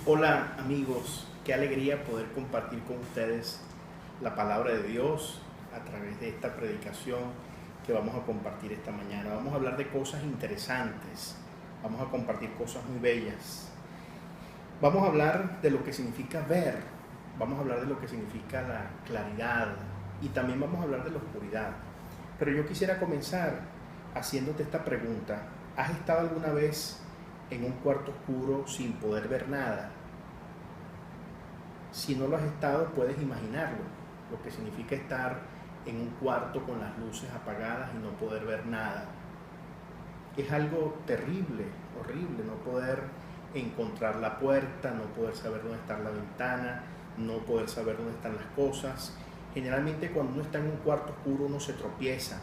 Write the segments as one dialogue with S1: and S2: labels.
S1: Hola amigos, qué alegría poder compartir con ustedes la palabra de Dios a través de esta predicación que vamos a compartir esta mañana. Vamos a hablar de cosas interesantes, vamos a compartir cosas muy bellas. Vamos a hablar de lo que significa ver, vamos a hablar de lo que significa la claridad y también vamos a hablar de la oscuridad. Pero yo quisiera comenzar haciéndote esta pregunta. ¿Has estado alguna vez en un cuarto oscuro sin poder ver nada? Si no lo has estado, puedes imaginarlo, lo que significa estar en un cuarto con las luces apagadas y no poder ver nada. Es algo terrible, horrible, no poder encontrar la puerta, no poder saber dónde está la ventana, no poder saber dónde están las cosas. Generalmente cuando uno está en un cuarto oscuro uno se tropieza,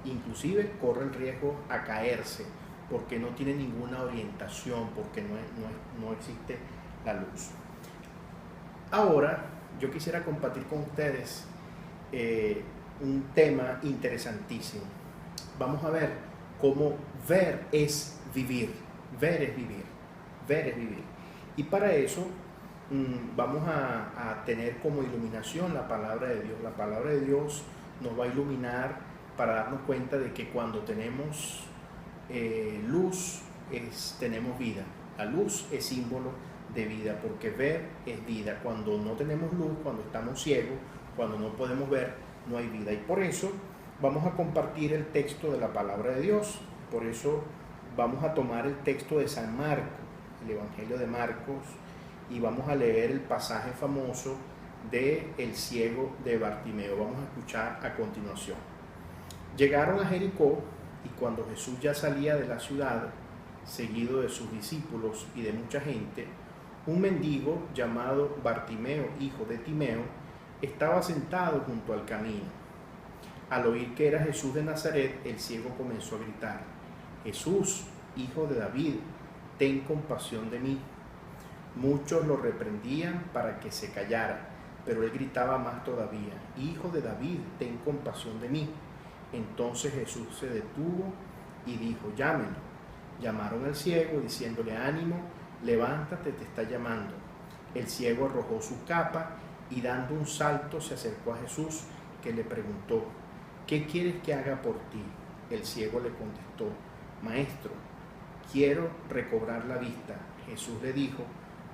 S1: inclusive corre el riesgo a caerse porque no tiene ninguna orientación, porque no existe la luz. Ahora yo quisiera compartir con ustedes un tema interesantísimo. Vamos a ver cómo ver es vivir, ver es vivir, ver es vivir. Y para eso vamos a tener como iluminación la palabra de Dios. La palabra de Dios nos va a iluminar para darnos cuenta de que cuando tenemos luz tenemos vida. La luz es símbolo de vida, porque ver es vida. Cuando no tenemos luz, cuando estamos ciegos, cuando no podemos ver, no hay vida. Y por eso vamos a compartir el texto de la palabra de Dios. Por eso vamos a tomar el texto de San Marcos, el Evangelio de Marcos, y vamos a leer el pasaje famoso de el ciego de Bartimeo. Vamos a escuchar a continuación. Llegaron a Jericó, y cuando Jesús ya salía de la ciudad, seguido de sus discípulos y de mucha gente, un mendigo llamado Bartimeo, hijo de Timeo, estaba sentado junto al camino. Al oír que era Jesús de Nazaret, el ciego comenzó a gritar: Jesús, hijo de David, ten compasión de mí. Muchos lo reprendían para que se callara, pero él gritaba más todavía: Hijo de David, ten compasión de mí. Entonces Jesús se detuvo y dijo: llámenlo. Llamaron al ciego diciéndole: ánimo, levántate, te está llamando. El ciego arrojó su capa y dando un salto se acercó a Jesús, que le preguntó: ¿qué quieres que haga por ti? El ciego le contestó: Maestro, quiero recobrar la vista. Jesús le dijo: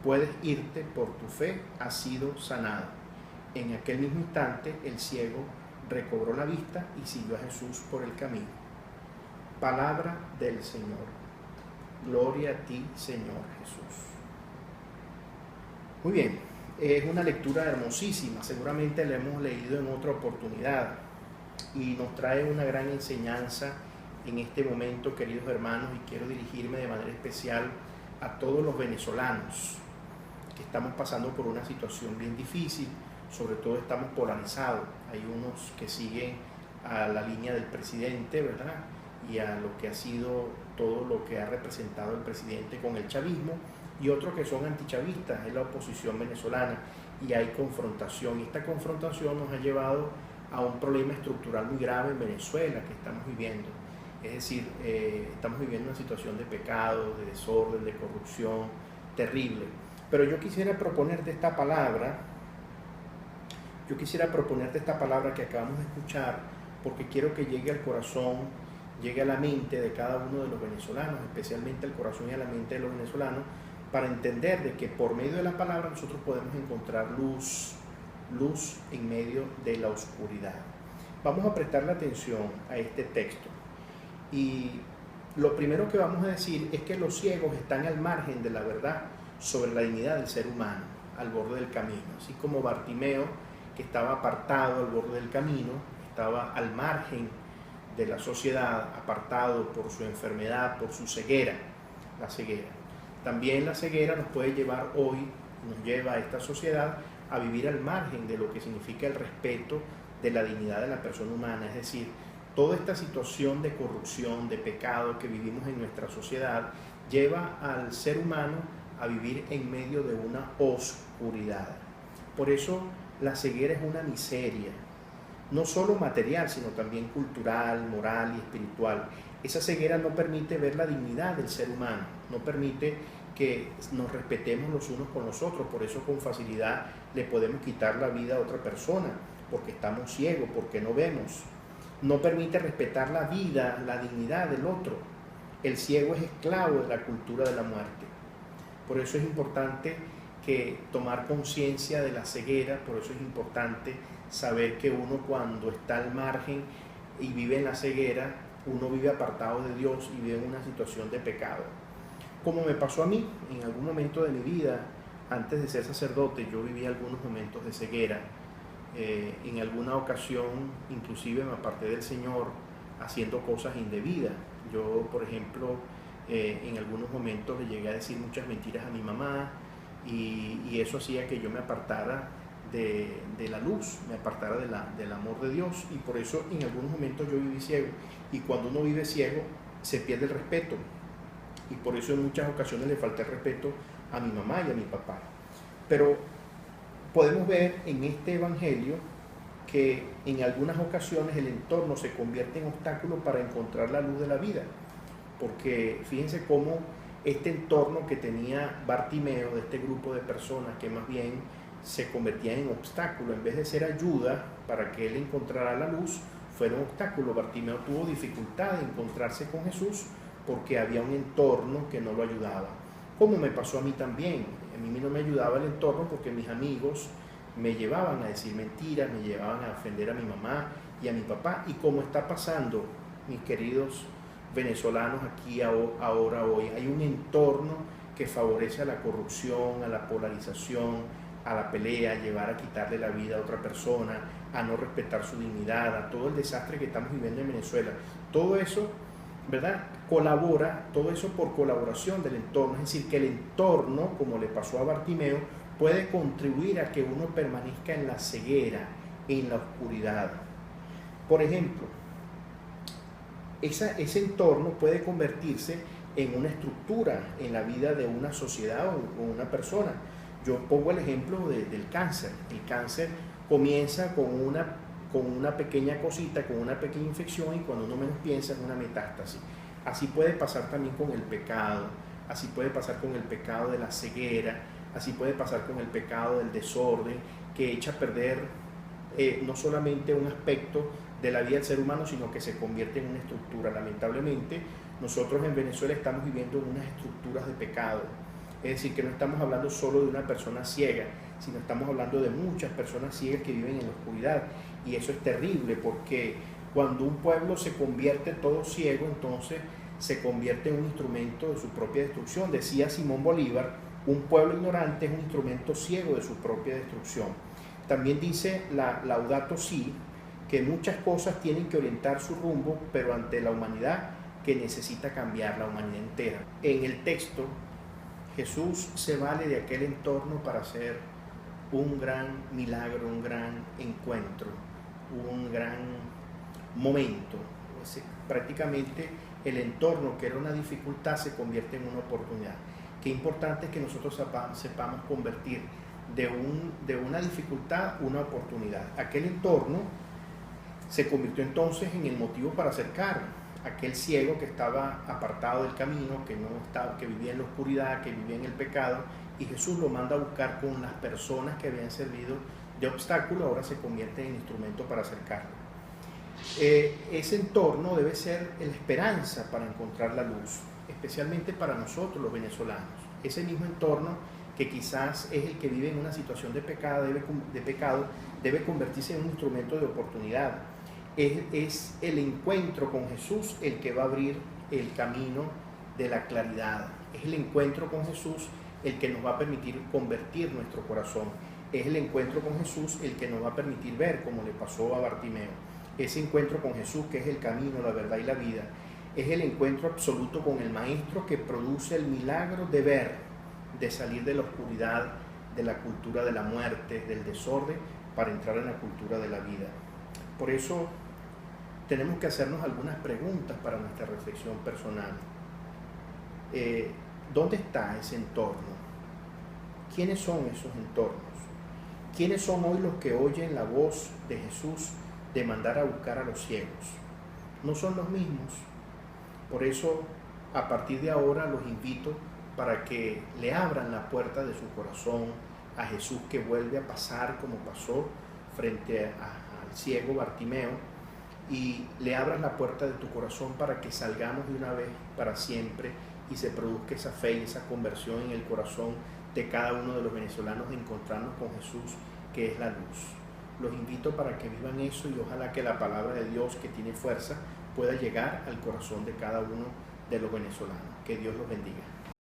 S1: puedes irte, por tu fe has sido sanado. En aquel mismo instante el ciego recobró la vista y siguió a Jesús por el camino. Palabra del Señor. Gloria a ti, Señor Jesús. Muy bien, es una lectura hermosísima, seguramente la hemos leído en otra oportunidad y nos trae una gran enseñanza en este momento, queridos hermanos, y quiero dirigirme de manera especial a todos los venezolanos que estamos pasando por una situación bien difícil. Sobre todo estamos polarizados, hay unos que siguen a la línea del presidente, ¿verdad?, y a lo que ha sido todo lo que ha representado el presidente con el chavismo, y otros que son antichavistas, es la oposición venezolana, y hay confrontación, y esta confrontación nos ha llevado a un problema estructural muy grave en Venezuela que estamos viviendo. Es decir, estamos viviendo una situación de pecado, de desorden, de corrupción terrible. Pero yo quisiera proponerte esta palabra que acabamos de escuchar, porque quiero que llegue al corazón, llegue a la mente de cada uno de los venezolanos, especialmente al corazón y a la mente de los venezolanos, para entender de que por medio de la palabra nosotros podemos encontrar luz en medio de la oscuridad. Vamos a prestarle atención a este texto. Y lo primero que vamos a decir es que los ciegos están al margen de la verdad sobre la dignidad del ser humano, al borde del camino. Así como Bartimeo, que estaba apartado al borde del camino, estaba al margen de la sociedad, apartado por su enfermedad, por su ceguera, la ceguera. También la ceguera nos puede llevar hoy, nos lleva a esta sociedad a vivir al margen de lo que significa el respeto de la dignidad de la persona humana. Es decir, toda esta situación de corrupción, de pecado que vivimos en nuestra sociedad, lleva al ser humano a vivir en medio de una oscuridad. Por eso la ceguera es una miseria, no solo material, sino también cultural, moral y espiritual. Esa ceguera no permite ver la dignidad del ser humano, no permite que nos respetemos los unos con los otros. Por eso con facilidad le podemos quitar la vida a otra persona, porque estamos ciegos, porque no vemos. No permite respetar la vida, la dignidad del otro. El ciego es esclavo de la cultura de la muerte. Por eso es importante que tomar conciencia de la ceguera, por eso es importante saber que uno cuando está al margen y vive en la ceguera, uno vive apartado de Dios y vive en una situación de pecado. Como me pasó a mí, en algún momento de mi vida, antes de ser sacerdote, yo viví algunos momentos de ceguera. En alguna ocasión, inclusive me aparté del Señor haciendo cosas indebidas. Yo, por ejemplo, en algunos momentos le llegué a decir muchas mentiras a mi mamá y eso hacía que yo me apartara de la luz, me apartara del amor de Dios, y por eso en algunos momentos yo viví ciego. Y cuando uno vive ciego, se pierde el respeto. Y por eso en muchas ocasiones le falta el respeto a mi mamá y a mi papá. Pero podemos ver en este evangelio que en algunas ocasiones el entorno se convierte en obstáculo para encontrar la luz de la vida. Porque fíjense cómo este entorno que tenía Bartimeo, de este grupo de personas que más bien se convertían en obstáculo, en vez de ser ayuda para que él encontrara la luz, fueron obstáculos. Bartimeo tuvo dificultad de encontrarse con Jesús porque había un entorno que no lo ayudaba. Como me pasó a mí también. A mí no me ayudaba el entorno porque mis amigos me llevaban a decir mentiras, me llevaban a ofender a mi mamá y a mi papá. Y como está pasando, mis queridos venezolanos, aquí ahora hoy, hay un entorno que favorece a la corrupción, a la polarización, a la pelea, a llevar a quitarle la vida a otra persona, a no respetar su dignidad, a todo el desastre que estamos viviendo en Venezuela. Todo eso, ¿verdad?, colabora, todo eso por colaboración del entorno. Es decir, que el entorno, como le pasó a Bartimeo, puede contribuir a que uno permanezca en la ceguera, en la oscuridad. Por ejemplo, ese entorno puede convertirse en una estructura en la vida de una sociedad o una persona. Yo pongo el ejemplo del cáncer. El cáncer comienza con una pequeña cosita, con una pequeña infección, y cuando uno menos piensa es una metástasis. Así puede pasar también con el pecado, así puede pasar con el pecado de la ceguera, así puede pasar con el pecado del desorden, que echa a perder no solamente un aspecto de la vida del ser humano, sino que se convierte en una estructura. Lamentablemente, nosotros en Venezuela estamos viviendo unas estructuras de pecado. Es decir, que no estamos hablando solo de una persona ciega, sino estamos hablando de muchas personas ciegas que viven en la oscuridad. Y eso es terrible, porque cuando un pueblo se convierte todo ciego, entonces se convierte en un instrumento de su propia destrucción. Decía Simón Bolívar, un pueblo ignorante es un instrumento ciego de su propia destrucción. También dice la Laudato Si, que muchas cosas tienen que orientar su rumbo, pero ante la humanidad que necesita cambiar, la humanidad entera. En el texto, Jesús se vale de aquel entorno para hacer un gran milagro, un gran encuentro, un gran momento. Prácticamente el entorno, que era una dificultad, se convierte en una oportunidad. Qué importante es que nosotros sepamos convertir de una dificultad una oportunidad. Aquel entorno se convirtió entonces en el motivo para acercar a aquel ciego que estaba apartado del camino, que vivía en la oscuridad, que vivía en el pecado, y Jesús lo manda a buscar con las personas que habían servido de obstáculo. Ahora se convierte en instrumento para acercarlo. Ese entorno debe ser la esperanza para encontrar la luz, especialmente para nosotros los venezolanos. Ese mismo entorno, que quizás es el que vive en una situación de pecado, debe convertirse en un instrumento de oportunidad. Es el encuentro con Jesús el que va a abrir el camino de la claridad. Es el encuentro con Jesús el que nos va a permitir convertir nuestro corazón. Es el encuentro con Jesús el que nos va a permitir ver, como le pasó a Bartimeo. Ese encuentro con Jesús, que es el camino, la verdad y la vida, es el encuentro absoluto con el Maestro, que produce el milagro de ver, de salir de la oscuridad, de la cultura de la muerte, del desorden, para entrar en la cultura de la vida. Por eso tenemos que hacernos algunas preguntas para nuestra reflexión personal. ¿Dónde está ese entorno? ¿Quiénes son esos entornos? ¿Quiénes son hoy los que oyen la voz de Jesús de mandar a buscar a los ciegos? No son los mismos. Por eso, a partir de ahora, los invito para que le abran la puerta de su corazón a Jesús, que vuelve a pasar como pasó frente al ciego Bartimeo, y le abras la puerta de tu corazón para que salgamos de una vez para siempre y se produzca esa fe y esa conversión en el corazón de cada uno de los venezolanos, de encontrarnos con Jesús, que es la luz. Los invito para que vivan eso, y ojalá que la palabra de Dios, que tiene fuerza, pueda llegar al corazón de cada uno de los venezolanos. Que Dios los bendiga.